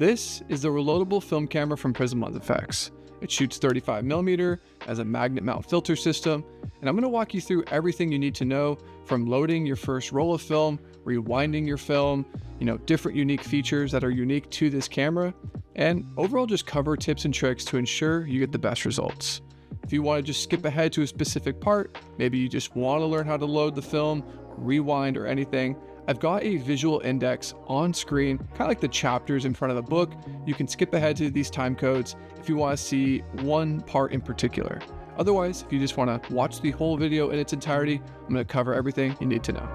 This is the reloadable film camera from Prism Lens FX. It shoots 35mm, has a magnet mount filter system, and I'm going to walk you through everything you need to know from loading your first roll of film, rewinding your film, different unique features that are unique to this camera, and overall just cover tips and tricks to ensure you get the best results. If you want to just skip ahead to a specific part, maybe you just want to learn how to load the film, rewind, or anything, I've got a visual index on screen, kind of like the chapters in front of the book. You can skip ahead to these time codes if you want to see one part in particular. Otherwise, if you just want to watch the whole video in its entirety, I'm going to cover everything you need to know.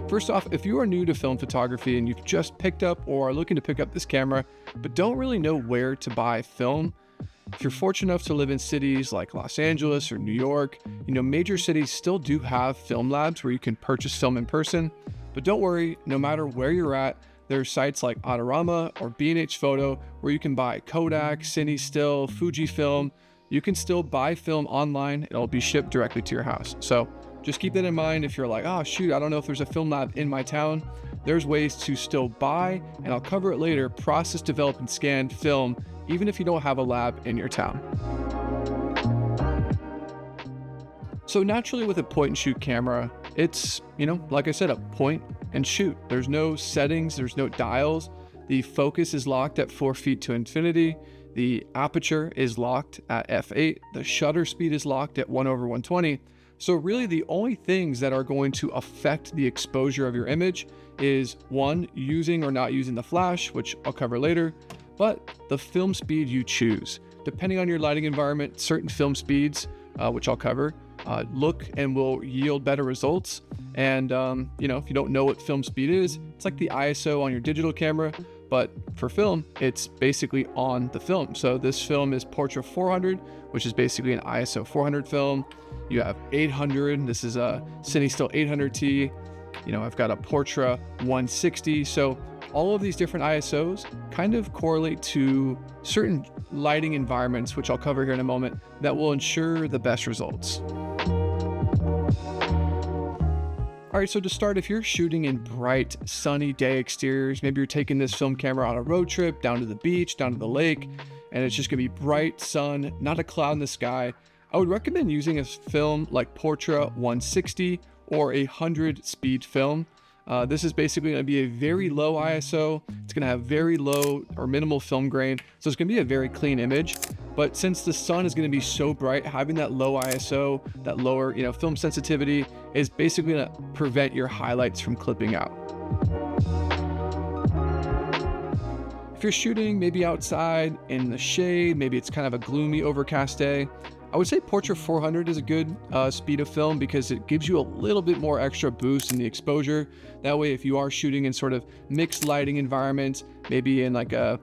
First off, if you are new to film photography and you've just picked up or are looking to pick up this camera, but don't really know where to buy film, if you're fortunate enough to live in cities like Los Angeles or New York, major cities still do have film labs where you can purchase film in person. But don't worry, no matter where you're at, there are sites like Autorama or B&H Photo where you can buy Kodak, CineStill, Fujifilm. You can still buy film online. It'll be shipped directly to your house. So just keep that in mind if you're like, oh shoot, I don't know if there's a film lab in my town. There's ways to still buy, and I'll cover it later, process, develop, and scan film, even if you don't have a lab in your town. So naturally with a point and shoot camera, it's, like I said, a point and shoot. There's no settings, there's no dials. The focus is locked at 4 feet to infinity. The aperture is locked at f8. The shutter speed is locked at 1/120. So really the only things that are going to affect the exposure of your image is one, using or not using the flash, which I'll cover later, but the film speed you choose. Depending on your lighting environment, certain film speeds, which I'll cover, look and will yield better results. And if you don't know what film speed is, it's like the ISO on your digital camera, but for film, it's basically on the film. So this film is Portra 400, which is basically an ISO 400 film. You have 800, this is a CineStill 800T. I've got a Portra 160. So all of these different ISOs kind of correlate to certain lighting environments, which I'll cover here in a moment, that will ensure the best results. All right, so to start, if you're shooting in bright, sunny day exteriors, maybe you're taking this film camera on a road trip down to the beach, down to the lake, and it's just gonna be bright sun, not a cloud in the sky, I would recommend using a film like Portra 160 or a 100 speed film. This is basically gonna be a very low ISO. It's gonna have very low or minimal film grain. So it's gonna be a very clean image. But since the sun is gonna be so bright, having that low ISO, that lower film sensitivity is basically gonna prevent your highlights from clipping out. If you're shooting maybe outside in the shade, maybe it's kind of a gloomy, overcast day, I would say Portra 400 is a good speed of film because it gives you a little bit more extra boost in the exposure. That way, if you are shooting in sort of mixed lighting environments, maybe in like a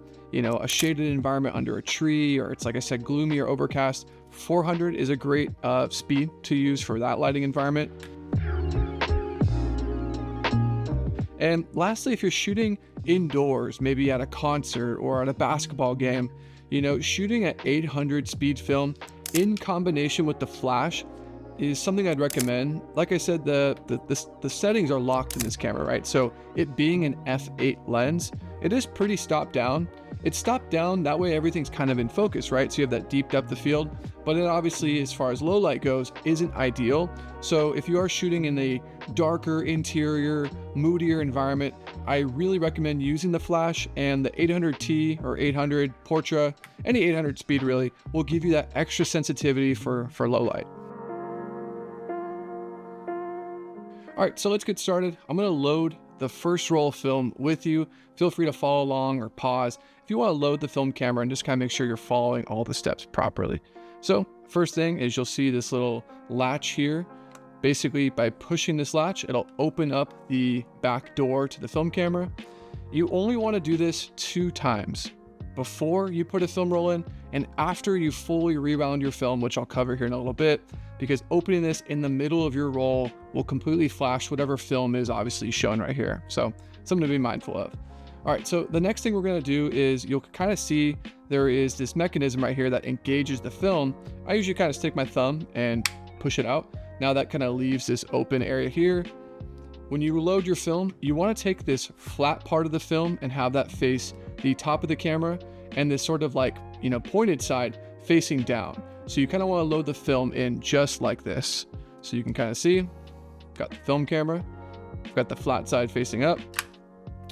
shaded environment under a tree, or it's like I said, gloomy or overcast, 400 is a great speed to use for that lighting environment. And lastly, if you're shooting indoors, maybe at a concert or at a basketball game, shooting at 800 speed film in combination with the flash is something I'd recommend. Like I said, the settings are locked in this camera, right? So it being an f8 lens, it is pretty stopped down. It's stopped down, that way everything's kind of in focus, right? So you have that deep depth of field, but it obviously, as far as low light goes, isn't ideal. So if you are shooting in a darker interior, moodier environment, I really recommend using the flash, and the 800T or 800 Portra, any 800 speed really, will give you that extra sensitivity for low light. All right, so let's get started. I'm gonna load the first roll of film with you. Feel free to follow along or pause if you want to load the film camera and just kind of make sure you're following all the steps properly. So first thing is you'll see this little latch here. Basically, by pushing this latch, it'll open up the back door to the film camera. You only want to do this 2 times. Before you put a film roll in and after you fully rewound your film, which I'll cover here in a little bit, because opening this in the middle of your roll will completely flash whatever film is obviously shown right here. So something to be mindful of. All right, so the next thing we're gonna do is you'll kind of see there is this mechanism right here that engages the film. I usually kind of stick my thumb and push it out. Now that kind of leaves this open area here. when you load your film, you want to take this flat part of the film and have that face the top of the camera, and this sort of like, pointed side facing down. So you kind of want to load the film in just like this. So you can kind of see, got the film camera, got the flat side facing up.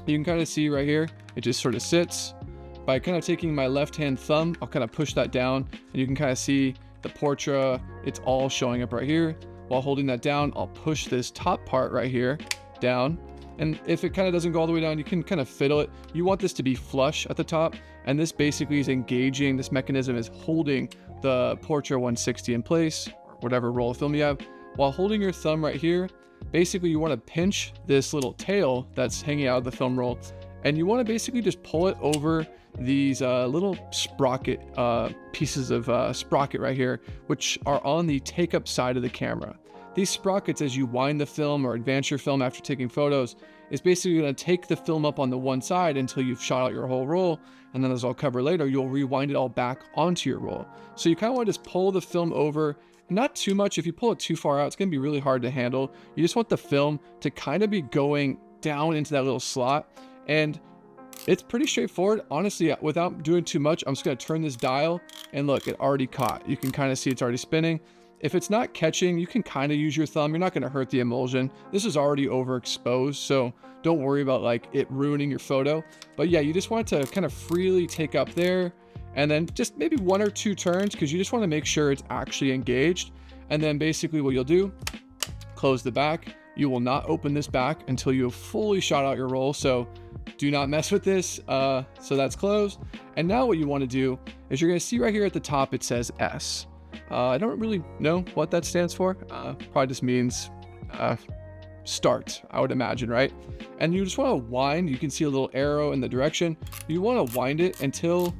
You can kind of see right here, it just sort of sits. By kind of taking my left-hand thumb, I'll kind of push that down, and you can kind of see the portrait, it's all showing up right here. While holding that down, I'll push this top part right here down. And if it kind of doesn't go all the way down, you can kind of fiddle it. You want this to be flush at the top, and this basically is engaging, this mechanism is holding the Portra 160 in place, or whatever roll of film you have. While holding your thumb right here, basically you want to pinch this little tail that's hanging out of the film roll, and you want to basically just pull it over these little sprocket pieces of sprocket right here, which are on the take up side of the camera. These sprockets, as you wind the film or advance your film after taking photos, is basically going to take the film up on the one side until you've shot out your whole roll, and then as I'll cover later, you'll rewind it all back onto your roll. So you kind of want to just pull the film over, not too much. If you pull it too far out, it's going to be really hard to handle. You just want the film to kind of be going down into that little slot, and it's pretty straightforward. Honestly, without doing too much, I'm just going to turn this dial, and look, it already caught. You can kind of see it's already spinning. If it's not catching, you can kind of use your thumb. You're not going to hurt the emulsion. This is already overexposed, so don't worry about like it ruining your photo. But yeah, you just want it to kind of freely take up there, and then just maybe 1 or 2 turns, because you just want to make sure it's actually engaged. And then basically what you'll do, close the back. You will not open this back until you have fully shot out your roll. So do not mess with this. So that's closed. And now what you want to do is you're going to see right here at the top, it says S. I don't really know what that stands for. Probably just means start, I would imagine, right? And you just want to wind. You can see a little arrow in the direction. You want to wind it until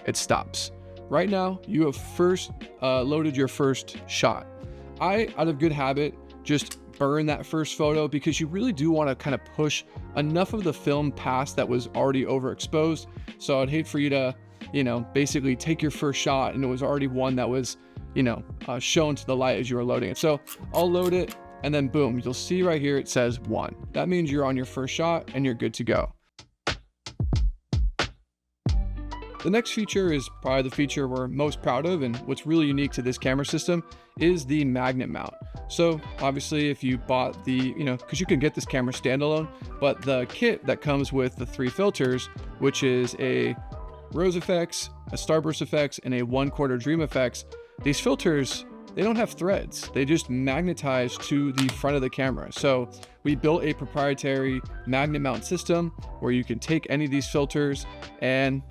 it stops. Right now, you have first loaded your first shot. I, out of good habit, just burn that first photo, because you really do want to kind of push enough of the film past that was already overexposed. So I'd hate for you to, basically take your first shot and it was already one that was, shown to the light as you were loading it. So I'll load it, and then boom, you'll see right here, it says 1. That means you're on your first shot and you're good to go. The next feature is probably the feature we're most proud of, and what's really unique to this camera system is the magnet mount. So obviously if you bought the, because you can get this camera standalone, but the kit that comes with the 3 filters, which is a Rose FX, a Starburst FX, and a 1/4 Dream FX, these filters, they don't have threads. They just magnetize to the front of the camera. So we built a proprietary magnet mount system where you can take any of these filters and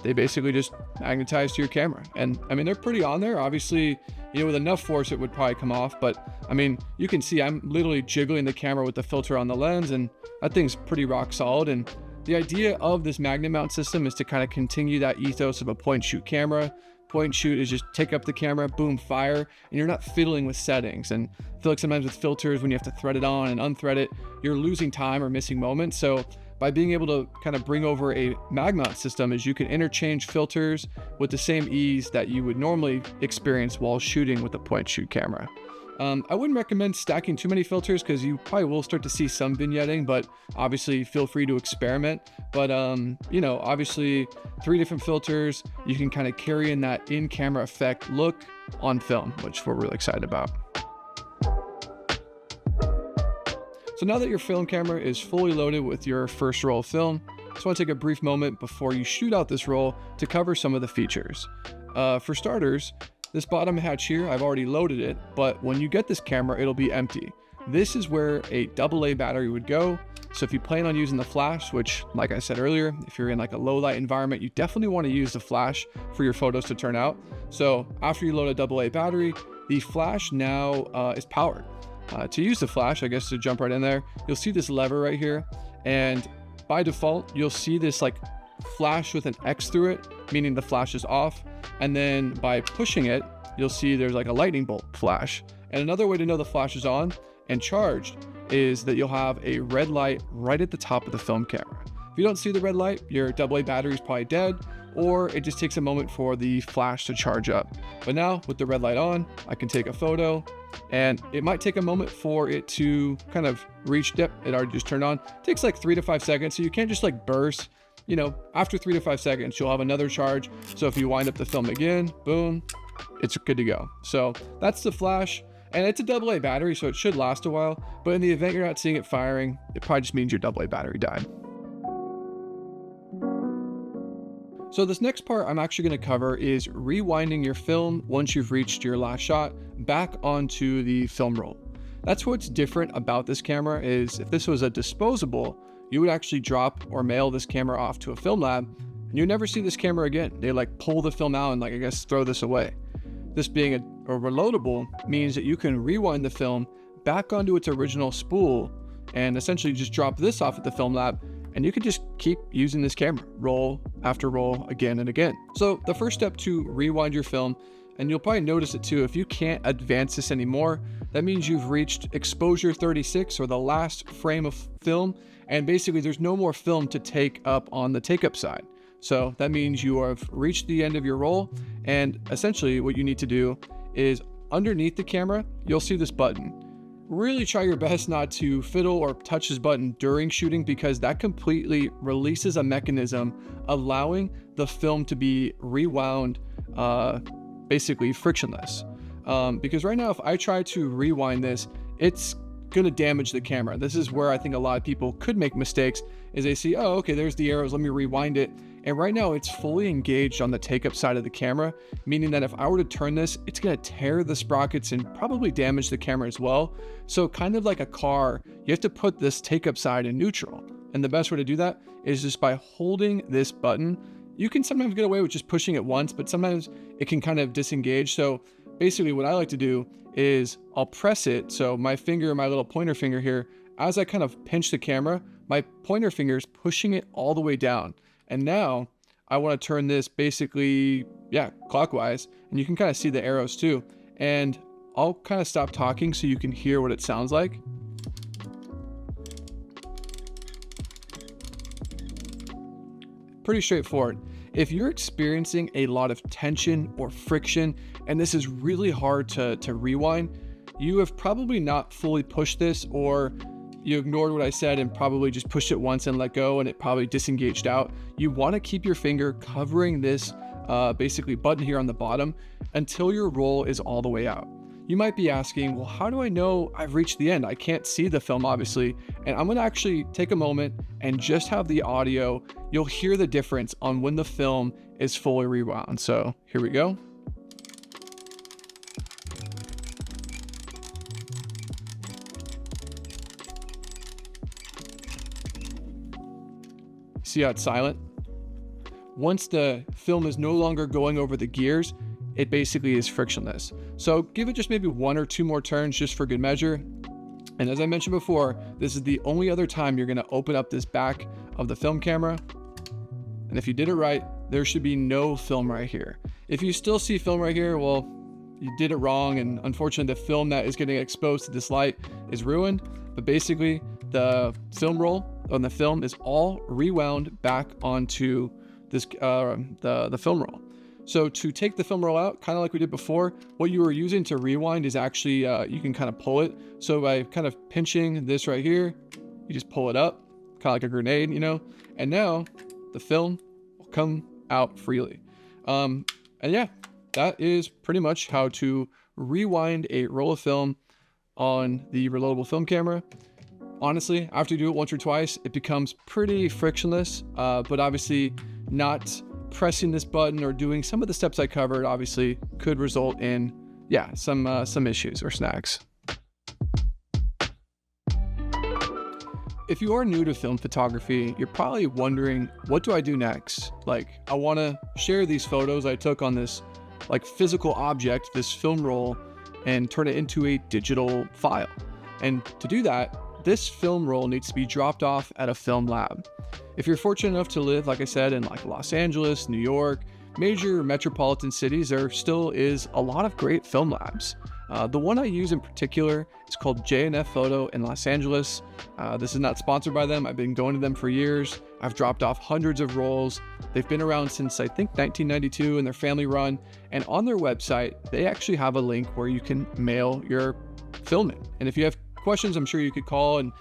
they basically just magnetize to your camera. And I mean, they're pretty on there. Obviously, with enough force, it would probably come off. But I mean, you can see I'm literally jiggling the camera with the filter on the lens, and that thing's pretty rock solid. And the idea of this magnet mount system is to kind of continue that ethos of a point and shoot camera. Point and shoot is just take up the camera, boom, fire, and you're not fiddling with settings. And I feel like sometimes with filters, when you have to thread it on and unthread it, you're losing time or missing moments. So by being able to kind of bring over a mag mount system, is you can interchange filters with the same ease that you would normally experience while shooting with a point and shoot camera. I wouldn't recommend stacking too many filters, because you probably will start to see some vignetting, but obviously feel free to experiment. But obviously 3 different filters, you can kind of carry in that in-camera effect look on film, which we're really excited about. So now that your film camera is fully loaded with your first roll of film, I just want to take a brief moment before you shoot out this roll to cover some of the features. For starters, this bottom hatch here, I've already loaded it, but when you get this camera, it'll be empty. This is where a AA battery would go. So if you plan on using the flash, which like I said earlier, if you're in like a low light environment, you definitely want to use the flash for your photos to turn out. So after you load a AA battery, the flash now is powered. To use the flash, I guess to jump right in there, you'll see this lever right here. And by default, you'll see this like flash with an X through it, meaning the flash is off. And then by pushing it, you'll see there's like a lightning bolt flash. And another way to know the flash is on and charged is that you'll have a red light right at the top of the film camera. If you don't see the red light, your AA battery is probably dead, or it just takes a moment for the flash to charge up. But now with the red light on, I can take a photo, and it might take a moment for it to kind of reach depth. It already just turned on. It takes like 3 to 5 seconds, so you can't just like burst. You know, after 3 to 5 seconds, you'll have another charge. So if you wind up the film again, boom, it's good to go. So that's the flash, and it's a AA battery, so it should last a while. But in the event you're not seeing it firing, it probably just means your AA battery died. So this next part I'm actually going to cover is rewinding your film once you've reached your last shot back onto the film roll. That's what's different about this camera. Is if this was a disposable, you would actually drop or mail this camera off to a film lab and you never see this camera again. They like pull the film out and like, I guess, throw this away. This being a reloadable means that you can rewind the film back onto its original spool and essentially just drop this off at the film lab, and you can just keep using this camera, roll after roll, again and again. So the first step to rewind your film, and you'll probably notice it too, if you can't advance this anymore, that means you've reached exposure 36, or the last frame of film, and basically there's no more film to take up on the take up side. So that means you have reached the end of your roll, and essentially what you need to do is underneath the camera, you'll see this button. Really try your best not to fiddle or touch this button during shooting, because that completely releases a mechanism allowing the film to be rewound basically frictionless. Because right now, if I try to rewind this, it's gonna damage the camera. This is where I think a lot of people could make mistakes, is they see, oh, okay, there's the arrows, let me rewind it. And right now it's fully engaged on the take-up side of the camera, meaning that if I were to turn this, it's gonna tear the sprockets and probably damage the camera as well. So kind of like a car, you have to put this take-up side in neutral. And the best way to do that is just by holding this button. You can sometimes get away with just pushing it once, but sometimes it can kind of disengage. So basically what I like to do is I'll press it. So my finger, my little pointer finger here, as I kind of pinch the camera, my pointer finger is pushing it all the way down. And now I want to turn this basically, clockwise, and you can kind of see the arrows too. And I'll kind of stop talking so you can hear what it sounds like. Pretty straightforward. If you're experiencing a lot of tension or friction, and this is really hard to rewind, you have probably not fully pushed this, or you ignored what I said and probably just pushed it once and let go, and it probably disengaged out. You want to keep your finger covering this basically button here on the bottom until your roll is all the way out. You might be asking, well, how do I know I've reached the end? I can't see the film, obviously. And I'm going to actually take a moment and just have the audio. You'll hear the difference on when the film is fully rewound. So here we go. See how it's silent? Once the film is no longer going over the gears, it basically is frictionless. So give it just maybe 1 or 2 more turns just for good measure. And as I mentioned before, this is the only other time you're gonna open up this back of the film camera. And if you did it right, there should be no film right here. If you still see film right here, well, you did it wrong. And unfortunately, the film that is getting exposed to this light is ruined. But basically, the film roll on the film is all rewound back onto this the film roll. So to take the film roll out, kind of like we did before, what you were using to rewind is actually you can kind of pull it. So by kind of pinching this right here, you just pull it up, kind of like a grenade, you know. And now the film will come out freely. And yeah, that is pretty much how to rewind a roll of film on the reloadable film camera. Honestly, after you do it once or twice, it becomes pretty frictionless, but obviously not pressing this button or doing some of the steps I covered obviously could result in, some issues or snags. If you are new to film photography, you're probably wondering, what do I do next? Like, I want to share these photos I took on this like physical object, this film roll, and turn it into a digital file. And to do that, this film roll needs to be dropped off at a film lab. If you're fortunate enough to live, like I said, in like Los Angeles, New York, major metropolitan cities, there still is a lot of great film labs. The one I use in particular is called J&F Photo in Los Angeles. This is not sponsored by them. I've been going to them for years. I've dropped off hundreds of rolls. They've been around since I think 1992, and they're family run. And on their website, they actually have a link where you can mail your film in. And if you have questions, I'm sure you could call and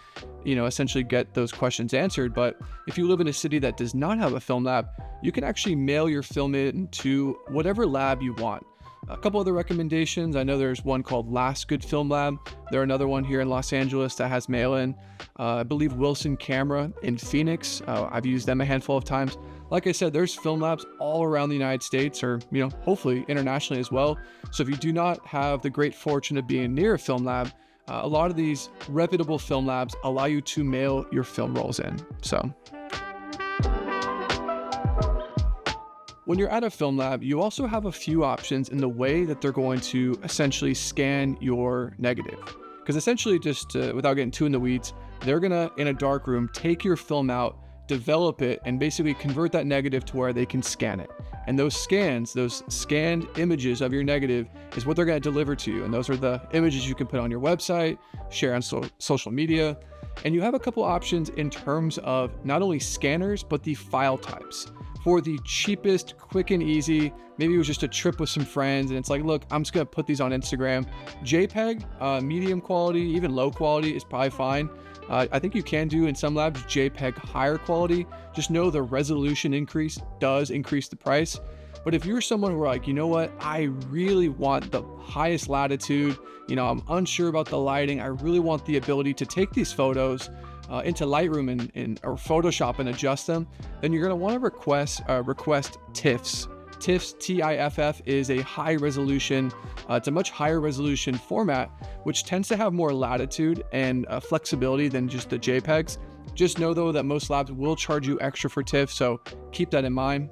essentially get those questions answered. But if you live in a city that does not have a film lab, you can actually mail your film in to whatever lab you want. A couple other recommendations. I know there's one called Last Good Film Lab. There's another one here in Los Angeles that has mail-in. I believe Wilson Camera in Phoenix. I've used them a handful of times. Like I said, there's film labs all around the United States, or hopefully internationally as well. So if you do not have the great fortune of being near a film lab, a lot of these reputable film labs allow you to mail your film rolls in. So when you're at a film lab, you also have a few options in the way that they're going to essentially scan your negative. Because essentially, just without getting too in the weeds, they're gonna, in a dark room, take your film out, develop it, and basically convert that negative to where they can scan it. And those scans, those scanned images of your negative, is what they're gonna deliver to you. And those are the images you can put on your website, share on social media. And you have a couple options in terms of not only scanners, but the file types. For the cheapest, quick and easy, maybe it was just a trip with some friends and it's like, look, I'm just gonna put these on Instagram. JPEG, medium quality, even low quality is probably fine. I think you can do in some labs JPEG higher quality. Just know the resolution increase does increase the price. But if you're someone who are like, you know what, I really want the highest latitude, I'm unsure about the lighting, I really want the ability to take these photos into Lightroom or Photoshop and adjust them, then you're gonna wanna request TIFFs. TIFF, T-I-F-F, is a high resolution, it's a much higher resolution format, which tends to have more latitude and flexibility than just the JPEGs. Just know though that most labs will charge you extra for TIFF, so keep that in mind.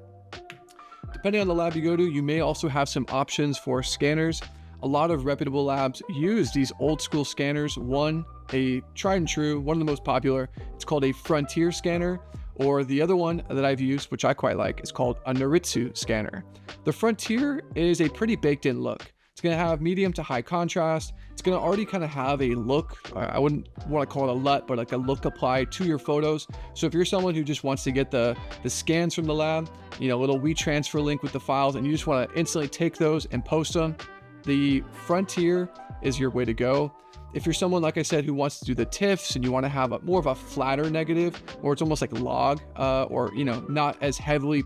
Depending on the lab you go to, you may also have some options for scanners. A lot of reputable labs use these old school scanners. One, a tried and true, one of the most popular, it's called a Frontier scanner, or the other one that I've used, which I quite like, is called a Noritsu scanner. The Frontier is a pretty baked in look. It's gonna have medium to high contrast. It's gonna already kind of have a look, I wouldn't want to call it a LUT, but like a look applied to your photos. So if you're someone who just wants to get the scans from the lab, a little WeTransfer link with the files, and you just want to instantly take those and post them, the Frontier is your way to go. If you're someone, like I said, who wants to do the TIFFs and you want to have more of a flatter negative, or it's almost like log, or not as heavily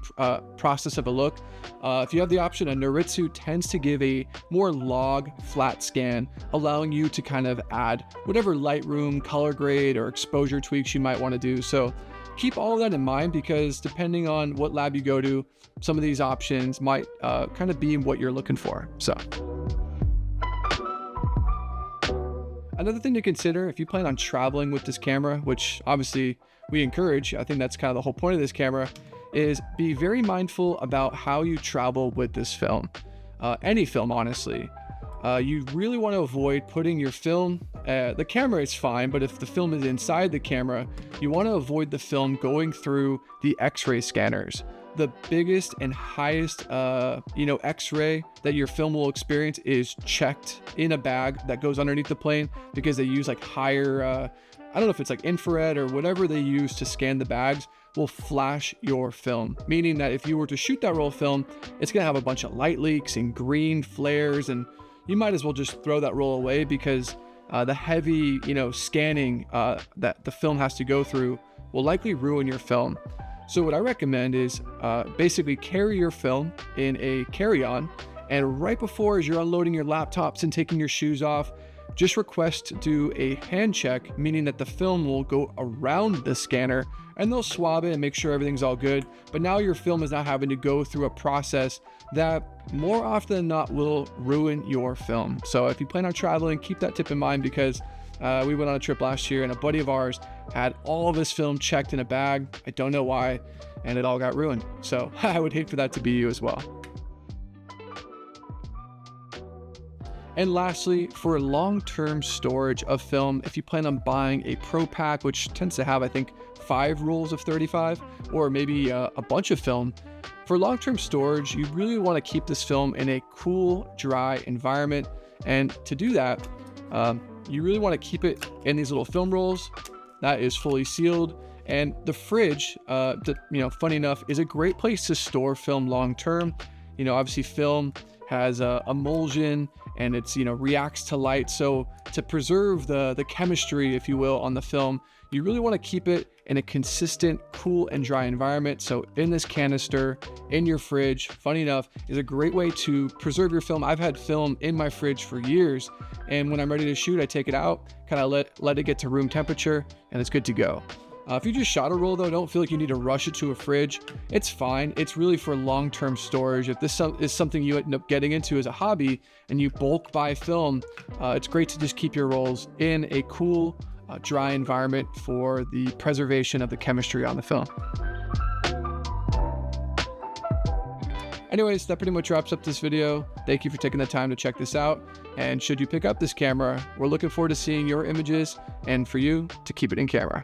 processed of a look, if you have the option, a Noritsu tends to give a more log flat scan, allowing you to kind of add whatever Lightroom, color grade, or exposure tweaks you might want to do. So keep all of that in mind, because depending on what lab you go to, some of these options might kind of be what you're looking for. So another thing to consider if you plan on traveling with this camera, which obviously we encourage, I think that's kind of the whole point of this camera, is be very mindful about how you travel with this film. Any film, honestly. You really want to avoid putting your film, the camera is fine, but if the film is inside the camera, you want to avoid the film going through the X-ray scanners. The biggest and highest, X-ray that your film will experience is checked in a bag that goes underneath the plane, because they use like higher, I don't know if it's like infrared or whatever they use to scan the bags, will flash your film. Meaning that if you were to shoot that roll of film, it's gonna have a bunch of light leaks and green flares, and you might as well just throw that roll away, because the heavy, scanning that the film has to go through will likely ruin your film. So what I recommend is basically carry your film in a carry-on, and right before, as you're unloading your laptops and taking your shoes off, just request to do a hand check, meaning that the film will go around the scanner and they'll swab it and make sure everything's all good. But now your film is not having to go through a process that more often than not will ruin your film. So if you plan on traveling, keep that tip in mind, because we went on a trip last year and a buddy of ours had all of his film checked in a bag. I don't know why, and it all got ruined. So I would hate for that to be you as well. And lastly, for long-term storage of film, if you plan on buying a Pro Pack, which tends to have, I think, 5 rolls of 35 or maybe a bunch of film. For long-term storage, you really want to keep this film in a cool, dry environment. And to do that, you really want to keep it in these little film rolls that is fully sealed. And the fridge, funny enough, is a great place to store film long-term. Obviously film has emulsion and it's, reacts to light. So to preserve the chemistry, if you will, on the film, you really want to keep it in a consistent, cool and dry environment. So in this canister, in your fridge, funny enough, is a great way to preserve your film. I've had film in my fridge for years, and when I'm ready to shoot, I take it out, kind of let it get to room temperature, and it's good to go. If you just shot a roll though, don't feel like you need to rush it to a fridge. It's fine. It's really for long-term storage. If this is something you end up getting into as a hobby and you bulk buy film, it's great to just keep your rolls in a cool, dry environment for the preservation of the chemistry on the film. Anyways, that pretty much wraps up this video. Thank you for taking the time to check this out. And should you pick up this camera, we're looking forward to seeing your images and for you to keep it in camera.